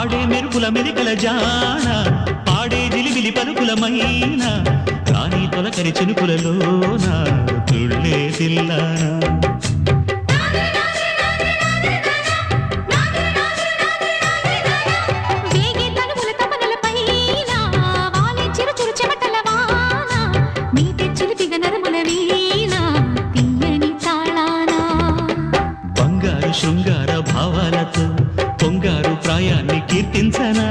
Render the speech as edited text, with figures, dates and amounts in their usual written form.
ఆడే మెరుపుల మెలికల జాన పాడే జిలిబిలి పలుకుల మైన రాణి తొలకరి చినుకులలోన తుళ్ళే తిల్లానా బంగారు శృంగార భావాలతో పొంగారు ప్రాయాన్ని కీర్తించనా